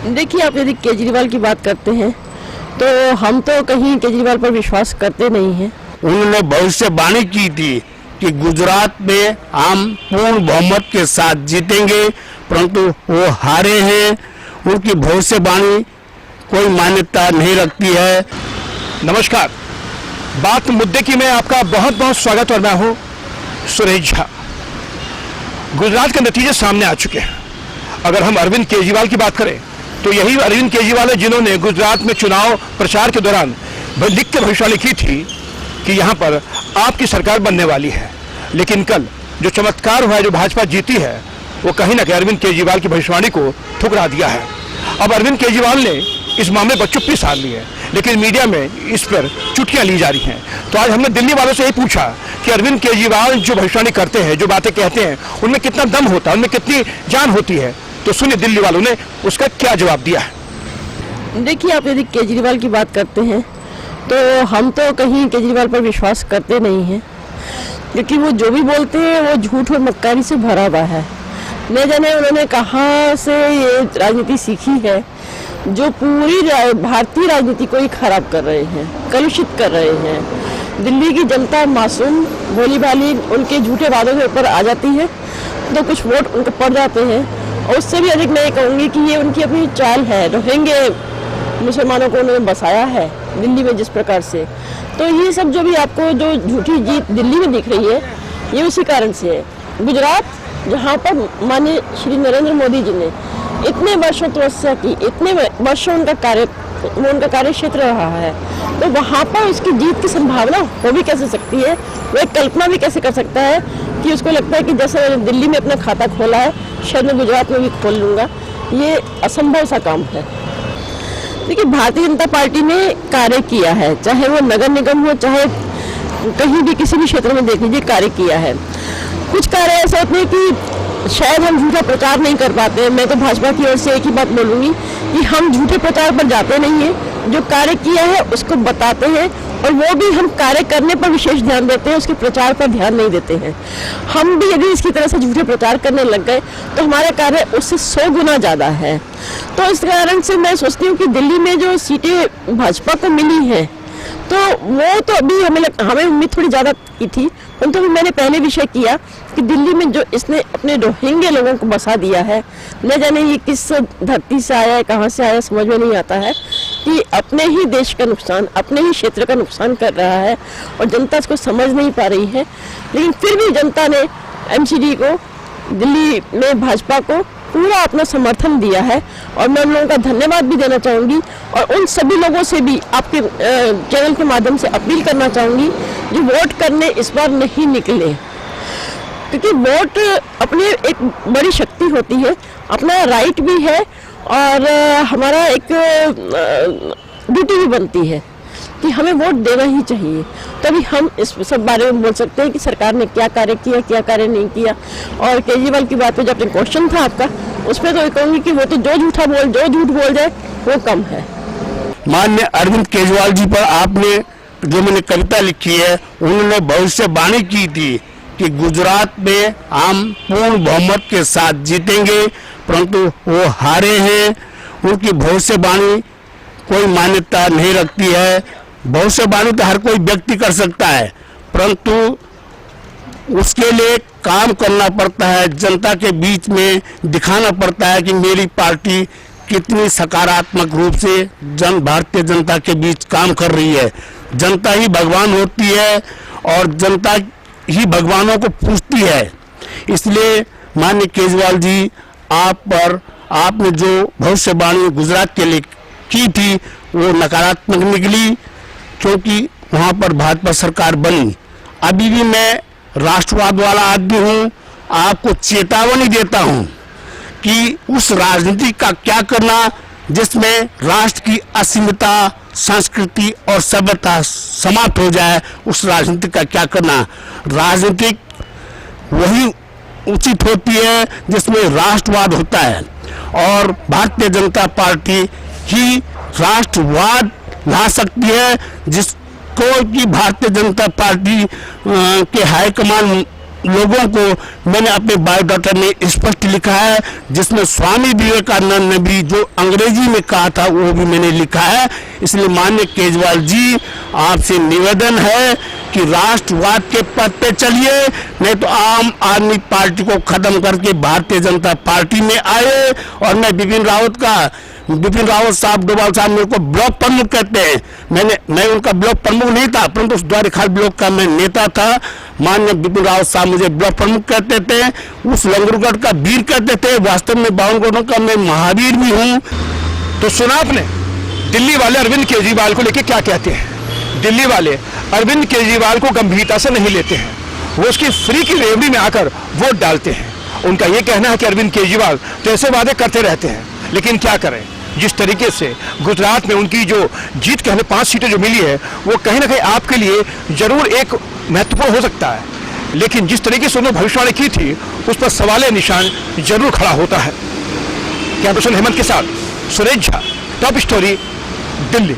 देखिए, आप यदि केजरीवाल की बात करते हैं तो हम तो कहीं केजरीवाल पर विश्वास करते नहीं हैं। उन्होंने भविष्यवाणी की थी कि गुजरात में हम पूर्ण बहुमत के साथ जीतेंगे, परंतु वो हारे हैं। उनकी भविष्यवाणी कोई मान्यता नहीं रखती है। नमस्कार, बात मुद्दे की में आपका बहुत बहुत स्वागत और मैं हूं सुरेश झा। गुजरात के नतीजे सामने आ चुके हैं। अगर हम अरविंद केजरीवाल की बात करें तो यही अरविंद केजरीवाल है जिन्होंने गुजरात में चुनाव प्रचार के दौरान लिख के भविष्यवाणी की थी कि यहां पर आपकी सरकार बनने वाली है। लेकिन कल जो चमत्कार हुआ है, जो भाजपा जीती है, वो कहीं ना कहीं अरविंद केजरीवाल की भविष्यवाणी को ठुकरा दिया है। अब अरविंद केजरीवाल ने इस मामले पर चुप्पी साध ली है, लेकिन मीडिया में इस पर चुटकियां ली जा रही हैं। तो आज हमने दिल्ली वालों से यही पूछा कि अरविंद केजरीवाल जो भविष्यवाणी करते हैं, जो बातें कहते हैं, उनमें कितना दम होता है, उनमें कितनी जान होती है। तो सुनिए दिल्ली वालों ने उसका क्या जवाब दिया है। देखिए, आप यदि केजरीवाल की बात करते हैं तो हम तो कहीं केजरीवाल पर विश्वास करते नहीं हैं, क्योंकि वो जो भी बोलते हैं वो झूठ और मक्कारी से भरा हुआ है। न जाने उन्होंने कहाँ से ये राजनीति सीखी है जो पूरी भारतीय राजनीति को ही खराब कर रहे हैं, कलुषित कर रहे हैं। दिल्ली की जनता मासूम भोली भाली उनके झूठे वादों के ऊपर आ जाती है तो कुछ वोट उनको पड़ जाते हैं। और उससे भी अधिक मैं ये कहूँगी कि ये उनकी अपनी चाल है। रोहिंग्या मुसलमानों को उन्होंने बसाया है दिल्ली में जिस प्रकार से, तो ये सब जो भी आपको जो झूठी जीत दिल्ली में दिख रही है ये उसी कारण से है। गुजरात, जहाँ पर माननीय श्री नरेंद्र मोदी जी ने इतने वर्षों तपस्या की, इतने वर्षों उनका कार्य क्षेत्र रहा है, तो वहाँ पर उसकी जीत की संभावना हो भी कैसे सकती है? वो एक कल्पना भी कैसे कर सकता है कि उसको लगता है कि जैसे मैंने दिल्ली में अपना खाता खोला है शायद मैं गुजरात में भी खोल लूँगा। ये असंभव सा काम है। देखिए, भारतीय जनता पार्टी ने कार्य किया है, चाहे वो नगर निगम हो, चाहे कहीं भी किसी भी क्षेत्र में देख लीजिए कार्य किया है। कुछ कार्य ऐसे होते हैं कि शायद हम झूठा प्रचार नहीं कर पाते। मैं तो भाजपा की ओर से एक ही बात बोलूँगी कि हम झूठे प्रचार पर जाते नहीं हैं, जो कार्य किया है उसको बताते हैं, और वो भी हम कार्य करने पर विशेष ध्यान देते हैं, उसके प्रचार पर ध्यान नहीं देते हैं। हम भी यदि इसकी तरह से झूठे प्रचार करने लग गए तो हमारे कार्य उससे 100 गुना ज़्यादा है। तो इस कारण से मैं सोचती हूँ कि दिल्ली में जो सीटें भाजपा को मिली हैं तो वो तो अभी हमें उम्मीद थोड़ी ज़्यादा की थी, परंतु तो मैंने पहले विषय किया कि दिल्ली में जो इसने अपने रोहिंग्या लोगों को बसा दिया है, न जाने ये किस धरती से आया है, कहाँ से आया, समझ में नहीं आता है कि अपने ही देश का नुकसान, अपने ही क्षेत्र का नुकसान कर रहा है और जनता इसको समझ नहीं पा रही है। लेकिन फिर भी जनता ने एमसीडी को, दिल्ली में भाजपा को पूरा अपना समर्थन दिया है, और मैं उन लोगों का धन्यवाद भी देना चाहूँगी। और उन सभी लोगों से भी आपके चैनल के माध्यम से अपील करना चाहूँगी जो वोट करने इस बार नहीं निकले, क्योंकि वोट अपनी एक बड़ी शक्ति होती है, अपना राइट भी है और हमारा एक ड्यूटी भी बनती है कि हमें वोट देना ही चाहिए। तभी हम इस सब बारे में बोल सकते हैं कि सरकार ने क्या कार्य किया, क्या कार्य नहीं किया। और केजरीवाल की बात पे जो अपने क्वेश्चन था आपका, उसमें तो ये कहूँगी कि वो तो जो झूठ बोल जाए वो कम है। माननीय अरविंद केजरीवाल जी पर आपने जो मैंने कविता लिखी है, उन्होंने भविष्यवाणी की थी कि गुजरात में हम पूर्ण बहुमत के साथ जीतेंगे, परंतु वो हारे हैं। उनकी भविष्यवाणी कोई मान्यता नहीं रखती है। भविष्यवाणी तो हर कोई व्यक्ति कर सकता है, परंतु उसके लिए काम करना पड़ता है, जनता के बीच में दिखाना पड़ता है कि मेरी पार्टी कितनी सकारात्मक रूप से भारतीय जनता के बीच काम कर रही है। जनता ही भगवान होती है और जनता ही भगवानों को पूछती है। इसलिए माननीय केजरीवाल जी, आप पर आपने जो भविष्यवाणी गुजरात के लिए की थी वो नकारात्मक निकली, क्योंकि वहाँ पर भाजपा सरकार बनी। अभी भी मैं राष्ट्रवाद वाला आदमी हूँ, आपको चेतावनी देता हूँ कि उस राजनीति का क्या करना जिसमें राष्ट्र की अस्मिता, संस्कृति और सभ्यता समाप्त हो जाए, उस राजनीति का क्या करना। राजनीतिक वही उचित होती है जिसमें राष्ट्रवाद होता है, और भारतीय जनता पार्टी ही राष्ट्रवाद ला सकती है, जिसको कि भारतीय जनता पार्टी के हाईकमान लोगों को मैंने अपने बायोडाटा में स्पष्ट लिखा है, जिसमें स्वामी विवेकानंद ने भी जो अंग्रेजी में कहा था वो भी मैंने लिखा है। इसलिए माननीय केजरीवाल जी, आपसे निवेदन है कि राष्ट्रवाद के पथ पे चलिए, नहीं तो आम आदमी पार्टी को खत्म करके भारतीय जनता पार्टी में आए। और मैं बिपिन रावत साहब, डोभाल साहब मेरे को ब्लॉक प्रमुख कहते हैं, मैं उनका ब्लॉक प्रमुख नहीं था, परंतु उस द्वारिखाल ब्लॉक का मैं नेता था। माननीय बिपिन रावत साहब मुझे ब्लॉक प्रमुख कहते थे, उस लंगरूगढ़ का वीर कहते थे। वास्तव में 52 गढ़ों का मैं महावीर भी हूँ। तो सुना आपने दिल्ली वाले अरविंद केजरीवाल को लेके क्या कहते हैं। दिल्ली वाले अरविंद केजरीवाल को गंभीरता से नहीं लेते हैं, वो उसकी फ्री की रेवड़ी में आकर वोट डालते हैं। उनका यह कहना है कि अरविंद केजरीवाल तो ऐसे वादे करते रहते हैं, लेकिन क्या करें, जिस तरीके से गुजरात में उनकी जो जीत कहले 5 सीटें जो मिली है, वो कहीं ना कहीं आपके लिए जरूर एक महत्वपूर्ण हो सकता है, लेकिन जिस तरीके से उन्होंने भविष्यवाणी की थी उस पर सवाल निशान जरूर खड़ा होता है। कैमरा पर्सन हेमंत के साथ सुरेश झा, टॉप स्टोरी, दिल्ली।